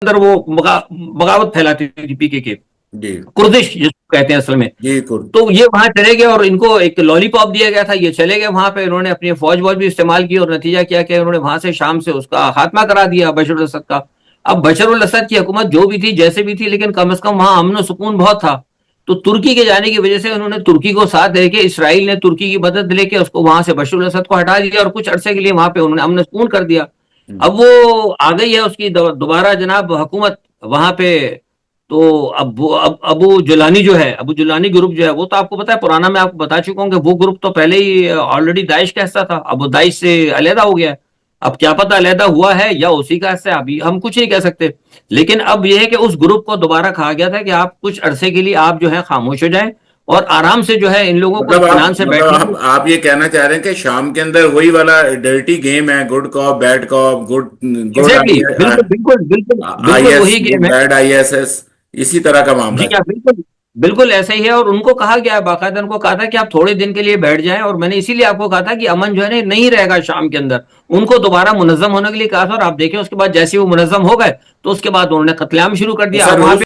اندر وہ بغاوت پھیلاتی تھی پی کے جی کردش جس کو کہتے ہیں اصل میں. جی کرد. تو یہ وہاں چلے گئے اور ان کو ایک لالی پاپ دیا گیا تھا, یہ چلے گئے وہاں پہ, انہوں نے اپنی فوج بھی استعمال کی اور نتیجہ کیا کہ انہوں نے وہاں سے شام سے اس کا خاتمہ کرا دیا بشار الاسد کا. اب بشار الاسد کی حکومت جو بھی تھی جیسے بھی تھی, لیکن کم از کم وہاں امن و سکون بہت تھا. تو ترکی کے جانے کی وجہ سے انہوں نے ترکی کو ساتھ دے کے, اسرائیل نے ترکی کی مدد لے کے اس کو وہاں سے بشار الاسد کو ہٹا دیا اور کچھ عرصے کے لیے وہاں پہ انہوں نے امن و سکون کر دیا. اب وہ آ گئی ہے اس کی دوبارہ جناب حکومت وہاں پہ. تو ابو جولانی جو ہے, ابو جولانی گروپ جو ہے, وہ تو آپ کو پتا ہے پرانا, میں آپ کو بتا چکا ہوں کہ وہ گروپ تو پہلے ہی آلریڈی داعش کا حصہ تھا, اب وہ داعش سے علیحدہ ہو گیا ہے. اب کیا پتا علیحدہ ہوا ہے یا اسی کا حصہ ہے, ابھی ہم کچھ نہیں کہہ سکتے. لیکن اب یہ ہے کہ اس گروپ کو دوبارہ کہا گیا تھا کہ آپ کچھ عرصے کے لیے آپ جو ہے خاموش ہو جائیں اور آرام سے جو ہے ان لوگوں کو اطمینان سے بیٹھنے. آپ یہ کہنا چاہ رہے ہیں کہ شام کے اندر وہی والا ڈرٹی گیم ہے, گڈ کاپ بیڈ کاپ, گڈ ایگزیکٹلی, بالکل بالکل بالکل آئی بالکل ایس, وہی گیم ہے. بیڈ آئی ایس ایس, اسی طرح کا معاملہ جی ہے. ہاں, بالکل بالکل ایسا ہی ہے. اور ان کو کہا گیا, باقاعدہ ان کو کہا تھا کہ آپ تھوڑے دن کے لیے بیٹھ جائیں, اور میں نے اسی لیے آپ کو کہا تھا کہ امن جو ہے نہیں رہے گا شام کے اندر. ان کو دوبارہ منظم ہونے کے لیے کہا تھا, اور آپ دیکھیں اس کے بعد جیسے وہ منظم ہو گئے تو اس کے بعد انہوں نے قتل عام شروع کر دیا. سر اب وہاں روس پہ